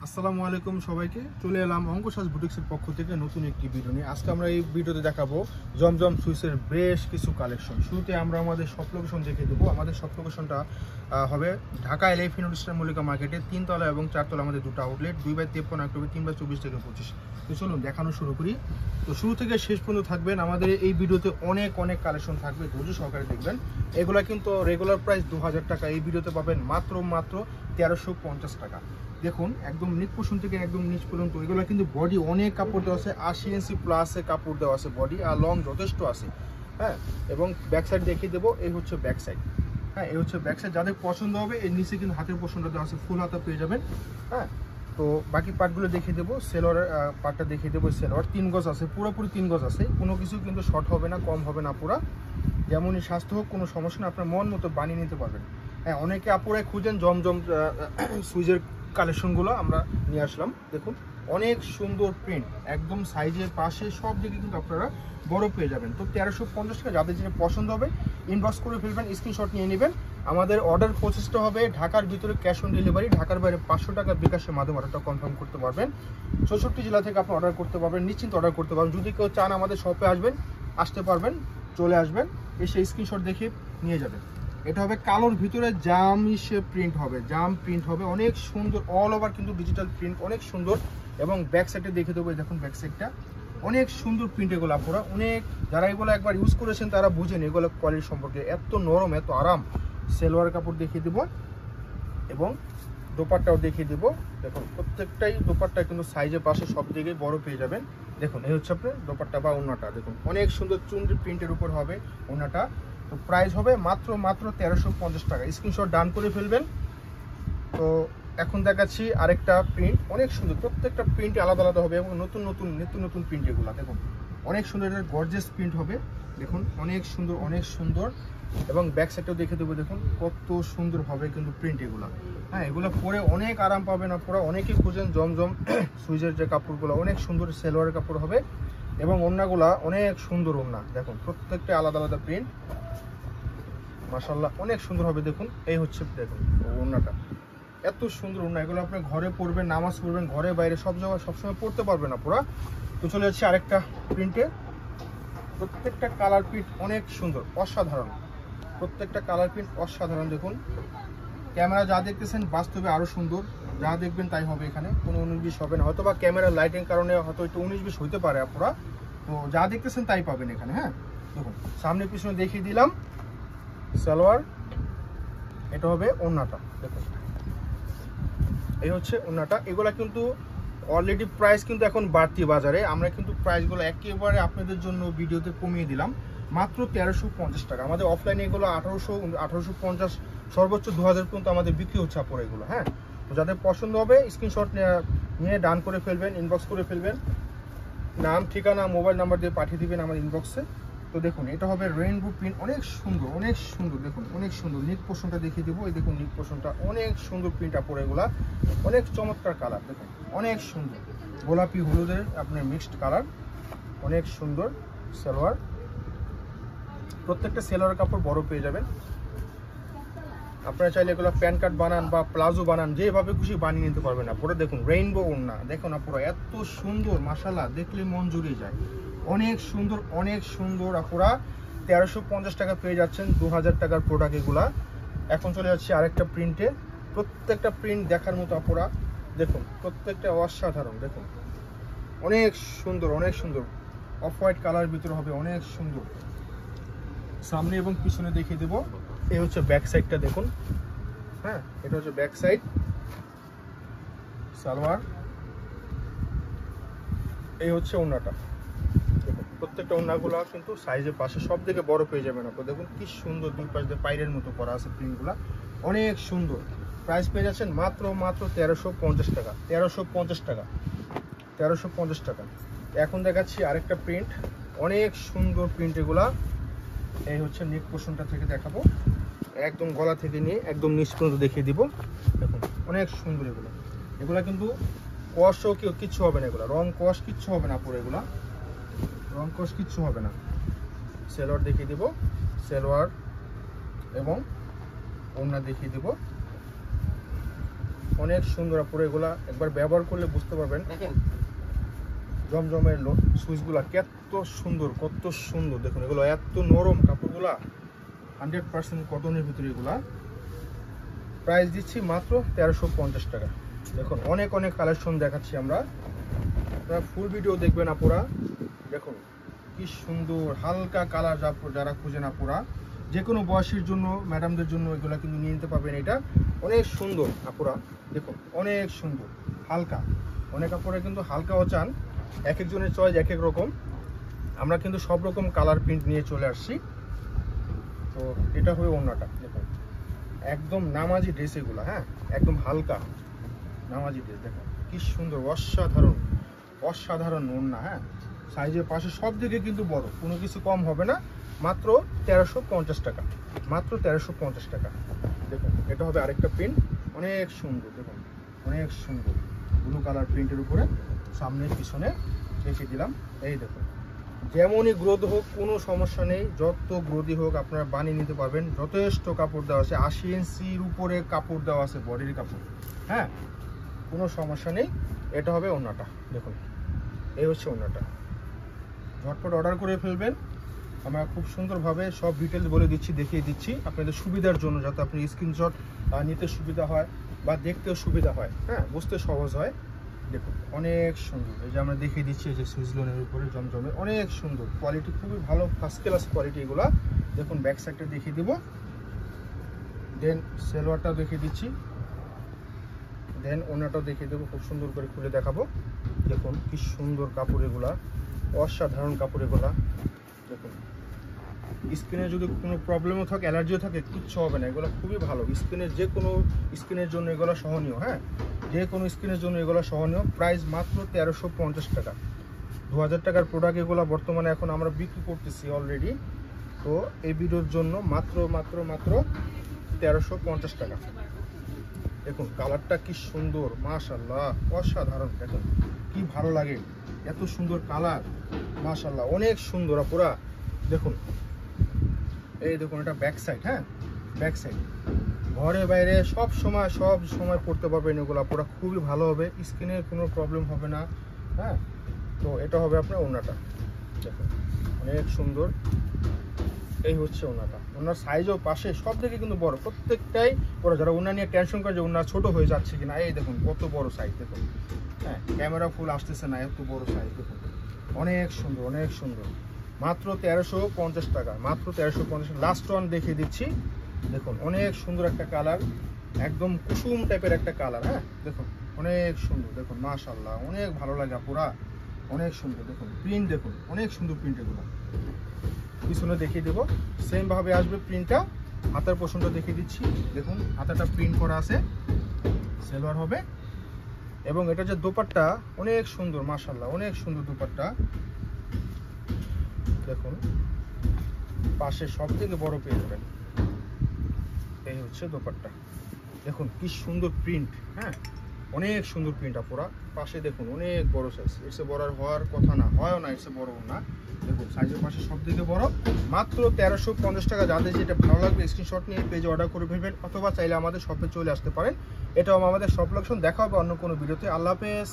আসসালামু আলাইকুম সবাইকে। চলে এলাম অঙ্কসাজ বুটিক্সের পক্ষ থেকে নতুন একটি ভিডিও নিয়ে। আজকে আমরা এই ভিডিওতে দেখাবো জমজম সুইসের বেশ কিছু কালেকশন। শুরুতে আমরা আমাদের শপ লোকেশন দেখিয়ে দেবো। আমাদের শপ লোকেশনটা হবে Dhaka elephant road star Mallika মার্কেটে 3 তলা এবং 4 তলা আমাদের দুটো আউটলেট, 2/53 অক্টোবর 3/24 থেকে 25। তো চলুন দেখানো শুরু করি। তো শুরু থেকে শেষ পর্যন্ত থাকবেন। আমাদের এই ভিডিওতে অনেক কালেকশন থাকবে, ধৈর্য সহকারে দেখবেন। এগুলা কিন্তু রেগুলার প্রাইস 2000 টাকা, এই ভিডিওতে পাবেন মাত্র 1350 টাকা। দেখুন একদম নিচ পোর্শন থেকে একদম নিচ পর্যন্ত এগুলো কিন্তু বডি অনেক কাপড় দেওয়া আছে, 80 ইঞ্চি প্লাসে কাপড় দেওয়া আছে বডি, আর লং যথেষ্ট আছে। হ্যাঁ, এবং ব্যাক সাইড দেখিয়ে দেবো। এই হচ্ছে ব্যাক সাইড। হ্যাঁ, এই হচ্ছে ব্যাক সাইড। যাদের পছন্দ হবে এর নিচে কিন্তু হাতের পোর্শনটা দেওয়া আছে, ফুল হাতা পেয়ে যাবেন। হ্যাঁ, তো বাকি পার্টগুলো দেখিয়ে দেবো। সেলোয়ারের পার্টটা দেখিয়ে দেবো। সেলোয়ার 3 গজ আছে, পুরোপুরি 3 গজ আছে, কোনো কিছু কিন্তু শর্ট হবে না, কম হবে না। পুরা যেমনই স্বাস্থ্য হোক, কোনো সমস্যা না, আপনার মন মতো বানিয়ে নিতে পারবেন। হ্যাঁ, অনেকে আপুরাই খুঁজেন জমজম সুইজের কালেকশনগুলো আমরা নিয়ে আসলাম। দেখুন অনেক সুন্দর প্রিন্ট, একদম সাইজের পাশে সব দিকে কিন্তু আপনারা বড় পেয়ে যাবেন। তো 1350 টাকা, যাদের যেটা পছন্দ হবে ইনবক্স করে ফেলবেন, স্ক্রিনশট নিয়ে নেবেন। আমাদের অর্ডার প্রসেসটা হবে ঢাকার ভিতরে ক্যাশ অন ডেলিভারি, ঢাকার বাইরে 500 টাকা বিকাশের মাধ্যমে অর্ডারটা কনফার্ম করতে পারবেন। 64 জেলা থেকে আপনি অর্ডার করতে পারবেন, নিশ্চিন্ত অর্ডার করতে পারবেন। যদি কেউ চান আমাদের শপে আসতে পারবেন, চলে আসবেন, এসে স্ক্রিনশট দেখে নিয়ে যাবেন। এটা হবে কালোর ভিতরে জামিশে প্রিন্ট হবে, জাম প্রিন্ট হবে, অনেক সুন্দর, অল ওভার কিন্তু ডিজিটাল প্রিন্ট, অনেক সুন্দর। এবং ব্যাক সাইডে দেখে দেবো, দেখুন ব্যাক সাইডটা অনেক সুন্দর প্রিন্ট। এগুলো আপনারা অনেক যারা এগুলো একবার ইউজ করেছেন তারা বুঝেন এগুলো কোয়ালিটি সম্পর্কে, এত নরম, এত আরাম। সেলোয়ার কাপড় দেখিয়ে দেবো এবং দোপাট্টাও দেখিয়ে দেবো। দেখুন প্রত্যেকটাই দোপাট্টা কিন্তু সাইজের পাশে সব দিকে বড় পেয়ে যাবেন। দেখুন এই হচ্ছে আপনার দোপাট্টা বা ওড়নাটা, দেখুন অনেক সুন্দর চুনরি প্রিন্টের উপর হবে ওড়নাটা। তো প্রাইস হবে মাত্র 1350 টাকা। স্ক্রিনশট ডান করে ফেলবেন। তো এখন দেখাচ্ছি আরেকটা প্রিন্ট, অনেক সুন্দর, প্রত্যেকটা প্রিন্ট আলাদা আলাদা হবে এবং নতুন প্রিন্ট। এগুলো দেখুন অনেক সুন্দর, এটা গর্জিয়াস প্রিন্ট হবে। দেখুন অনেক সুন্দর। এবং ব্যাক সাইডটাও দেখে দেবো, দেখুন কত সুন্দর হবে কিন্তু প্রিন্ট এগুলো। হ্যাঁ, এগুলো পরে অনেক আরাম পাবেন আপনারা। অনেকে খুঁজেন জমজম সুইজের যে কাপড়গুলো, অনেক সুন্দর সেলোয়ারের কাপড় হবে এবং ওড়নাগুলা অনেক সুন্দর ওড়না। দেখুন প্রত্যেকটা আলাদা আলাদা প্রিন্ট, মাশাআল্লাহ অনেক সুন্দর হবে। দেখুন এই হচ্ছে, দেখুন ওড়নাটা এত সুন্দর ওড়না। এগুলো আপনি ঘরে পরবেন, নামাজ পড়বেন, ঘরে বাইরে সব জায়গায় সবসময় পড়তে পারবেন না পুরা। তো চলে যাচ্ছে আরেকটা প্রিন্টে। প্রত্যেকটা কালার প্রিন্ট অনেক সুন্দর, অসাধারণ। প্রত্যেকটা কালার প্রিন্ট অসাধারণ। দেখুন ক্যামেরা যা দেখতেছেন বাস্তবে আরো সুন্দর, যা দেখবেন তাই হবে। এখানে কোনো 19-20 হবে না, হয়তো বা ক্যামেরার লাইটিং কারণে হয়তো একটু 19-20 হইতে পারে আপনারা। তো যা দেখতেছেন তাই পাবেন এখানে। হ্যাঁ, দেখুন সামনে পিছনে দেখিয়ে দিলাম। সালোয়ার, এটা হবে ওড়নাটা। দেখুন এই হচ্ছে ওড়নাটা। এগুলা কিন্তু অলরেডি প্রাইস কিন্তু এখন বাড়তি বাজারে, আমরা কিন্তু প্রাইসগুলো একেবারে আপনাদের জন্য ভিডিওতে কমিয়ে দিলাম মাত্র 1350 টাকা। আমাদের অফলাইনে এগুলো 1850, সর্বোচ্চ 2000 পর্যন্ত আমাদের বিক্রি হচ্ছে আপনার এগুলো। হ্যাঁ, তো যাদের পছন্দ হবে স্ক্রিনশট নিয়ে ডান করে ফেলবেন, ইনবক্স করে ফেলবেন, নাম ঠিকানা মোবাইল নাম্বার দিয়ে পাঠিয়ে দিবেন আমার ইনবক্সে। তো দেখুন এটা হবে রেইনবো প্রিন্ট, অনেক সুন্দর। দেখুন অনেক সুন্দর নিক পোর্শনটা দেখিয়ে দেবো। এই দেখুন নিক পোর্শনটা অনেক সুন্দর প্রিন্ট আপরে, এগুলা অনেক চমৎকার কালার। দেখুন অনেক সুন্দর, গোলাপি হলুদের আপনার মিক্সড কালার, অনেক সুন্দর। সালোয়ার, প্রত্যেকটা সেলোয়ার কাপড় বড় পেয়ে যাবেন। আপনারা চাইলে এগুলো প্যান্ট কাট বানান বা প্লাজো বানান, যেভাবে খুশি বানিয়ে নিতে পারবেন আপনারা। দেখুন রেইনবো ওড়না, দেখুন আপনারা এত সুন্দর, মাশাআল্লাহ দেখলে মন জুড়িয়ে যায়। অনেক সুন্দর আপনারা 1350 টাকা পেয়ে যাচ্ছেন 2000 টাকার প্রোডাক্ট এগুলা। এখন চলে যাচ্ছে আরেকটা প্রিন্টে। প্রত্যেকটা প্রিন্ট দেখার মতো আপনারা। দেখুন প্রত্যেকটা অসাধারণ। দেখুন অনেক সুন্দর, অফ হোয়াইট কালার ভিতরে হবে, অনেক সুন্দর। সামনে এবং পিছনে দেখিয়ে দেবো। এই হচ্ছে ব্যাক সাইডটা, দেখুন। হ্যাঁ, এটা হচ্ছে ব্যাক সাইড। সালোয়ার, এই হচ্ছে ওড়নাটা। দেখুন প্রত্যেকটা ওড়নাগুলো কিন্তু সাইজের পাশে সব দিকে বড় পেয়ে যাবেন আপনারা। দেখুন কি সুন্দর, দুই পাশ দিয়ে পাইরের মতো করা আছে প্রিন্টগুলো, অনেক সুন্দর। প্রাইস পেয়ে যাচ্ছেন মাত্র 1350 টাকা। 1350 টাকা। এখন দেখাচ্ছি আরেকটা প্রিন্ট, অনেক সুন্দর প্রিন্ট এগুলা। এই হচ্ছে নেক পোর্শনটা থেকে দেখাবো, একদম গলা থেকে নিয়ে একদম নিচ পর্যন্ত দেখিয়ে দিব। দেখুন অনেক সুন্দর এগুলা কিন্তু কষও কিচ্ছু হবে না, এগুলা রং কষ কিচ্ছু হবে না, পুরো এগুলা রং কষ কিচ্ছু হবে না। সেলোয়ার দেখিয়ে দিব, সেলোয়ার এবং ওড়না দেখিয়ে দিব। অনেক সুন্দর আপুরা, এগুলা একবার ব্যবহার করলে বুঝতে পারবেন জমজমের সুইচগুলা কত সুন্দর, কত সুন্দর। দেখুন এগুলো এত নরম কাপড়গুলা, 100% কটনের ভিতরে এগুলা। প্রাইস দিচ্ছি মাত্র 1350 টাকা। দেখুন অনেক অনেক কালেকশন দেখাচ্ছি আমরা, আপনারা ফুল ভিডিও দেখবেন আপুরা। দেখুন কি সুন্দর হালকা কালার, যারা খুঁজেন আপুরা, যে কোনো বয়সের জন্য, ম্যাডামদের জন্য এগুলো কিন্তু নিয়ে নিতে পারবেন। এটা অনেক সুন্দর আপুরা, দেখুন অনেক সুন্দর হালকা। অনেক আপুরা কিন্তু হালকাও চান, এক একজনের চয়েস এক এক রকম। আমরা কিন্তু সব রকম কালার প্রিন্ট নিয়ে চলে আসছি। তো এটা হবে ওড়নাটা, দেখুন একদম নামাজি ড্রেস এগুলো, হ্যাঁ একদম হালকা নামাজি ড্রেস। দেখুন কি সুন্দর, অসাধারণ অসাধারণ ওড়না। হ্যাঁ সাইজের পাশে সব দিকে কিন্তু বড়, কোনো কিছু কম হবে না। মাত্র 1350 টাকা, মাত্র 1350 টাকা। দেখুন এটা হবে আরেকটা প্রিন্ট, অনেক সুন্দর। দেখুন অনেক সুন্দর ব্লু কালার প্রিন্টের উপরে সামনে পিছনে রেখে দিলাম। এই দেখুন যেমনই গ্রোথ হোক কোনো সমস্যা নেই, যত গ্রোথই হোক আপনারা বানিয়ে নিতে পারবেন। যথেষ্ট কাপড় দেওয়া আছে, 80 ইঞ্চির উপরে কাপড় দেওয়া আছে, বডির কাপড়, হ্যাঁ কোনো সমস্যা নেই। এটা হবে ওড়নাটা, দেখুন এই হচ্ছে ওড়নাটা। ঝটপট অর্ডার করে ফেলবেন, আমরা খুব সুন্দরভাবে সব ডিটেলস বলে দিচ্ছি, দেখিয়ে দিচ্ছি আপনাদের সুবিধার জন্য, যাতে আপনি স্ক্রিনশট নিতে সুবিধা হয় বা দেখতেও সুবিধা হয়, হ্যাঁ বুঝতে সহজ হয়। দেখুন অনেক সুন্দর, এই যে আমরা দেখিয়ে দিচ্ছি, এই যে সুইজলনের উপরে জমজমে, অনেক সুন্দর কোয়ালিটি, খুবই ভালো ফার্স্ট ক্লাস কোয়ালিটি এগুলা। দেখুন ব্যাক সাইডটা দেখিয়ে দিব, দেন সেলোয়ারটাও দেখিয়ে দিচ্ছি, দেন ওনাটাও দেখিয়ে দেবো, খুব সুন্দর করে খুলে দেখাবো। দেখুন কি সুন্দর কাপড় এগুলা, অসাধারণ কাপড় এগুলা। দেখুন স্কিনে যদি কোনো প্রবলেমও থাকে, অ্যালার্জিও থাকে, কিচ্ছু হবে না, এগুলো খুবই ভালো। স্কিনের যে কোনো স্কিনের জন্য এগুলো সহনীয়, হ্যাঁ যে কোনো স্কিনের জন্য এগুলো সহনীয়। প্রাইস মাত্র 1350 টাকা। 2000 টাকার প্রোডাক্ট এগুলো বর্তমানে এখন আমরা বিক্রি করতেছি অলরেডি। তো এই ভিডিওর জন্য মাত্র মাত্র মাত্র 1350 টাকা। দেখুন কালারটা কি সুন্দর, মাশাআল্লাহ অসাধারণ। দেখুন কি ভালো লাগে, এত সুন্দর কালার, মাশাআল্লাহ অনেক সুন্দর পুরা। দেখুন এই দেখুন এটা ব্যাক সাইড, হ্যাঁ ব্যাক সাইড, ঘরে বাইরে সব সময় পড়তে পারবেন এগুলো পুরো, খুবই ভালো হবে, স্কিনের কোনো প্রবলেম হবে না। হ্যাঁ তো এটা হবে আপনার ওড়নাটা, দেখুন অনেক সুন্দর। এই হচ্ছে ওড়নাটা, ওনার সাইজও পাশে সব দিকে কিন্তু বড়, প্রত্যেকটাই বড়। যারা ওড়না নিয়ে টেনশন করে যে ওড়না ছোট হয়ে যাচ্ছে কিনা, এই দেখুন কত বড় সাইজ। দেখুন হ্যাঁ ক্যামেরা ফুল আসতেছে না, এত বড় সাইজ। দেখুন অনেক সুন্দর অনেক সুন্দর। মাত্র 1350 টাকা, মাত্র 1350। লাস্ট ওয়ান দেখিয়ে দিচ্ছি, দেখুন অনেক সুন্দর একটা কালার, একদম কুসুম টাইপের একটা কালার। হ্যাঁ দেখুন অনেক সুন্দর, দেখুন মাশাআল্লাহ অনেক ভালো লাগে পুরা, অনেক সুন্দর। দেখুন প্রিন্ট, দেখুন অনেক সুন্দর প্রিন্ট এগুলো। পিছনে দেখিয়ে দেবো সেম ভাবে আসবে প্রিন্টটা। হাতার পোর্শনটা দেখিয়ে দিচ্ছি, দেখুন হাতাটা প্রিন্ট করা আছে, সেলোয়ার হবে। এবং এটা যে দোপাট্টা অনেক সুন্দর, মাশাআল্লাহ অনেক সুন্দর দোপাট্টা। দেখুন পাশে সব থেকে বড় পেয়ে যাবেন, এই হচ্ছে দোপাট্টা। দেখুন কি সুন্দর প্রিন্ট, হ্যাঁ অনেক সুন্দর প্রিন্ট আপুরা। পাশে দেখুন অনেক বড় সাইজ, এসে বড় হওয়ার কথা না, হয়ও না এসে বড় না। দেখুন সাইজের পাশে সব থেকে বড়, মাত্র 1350 টাকা। যাদের যেটা ভালো লাগবে স্ক্রিনশট নিয়ে পেজে অর্ডার করে ফেলবেন, অথবা চাইলে আমাদের শপে চলে আসতে পারেন। এটাও আমাদের শপ লোকেশন। দেখা হবে অন্য কোনো ভিডিওতে। আল্লাহ হাফেজ।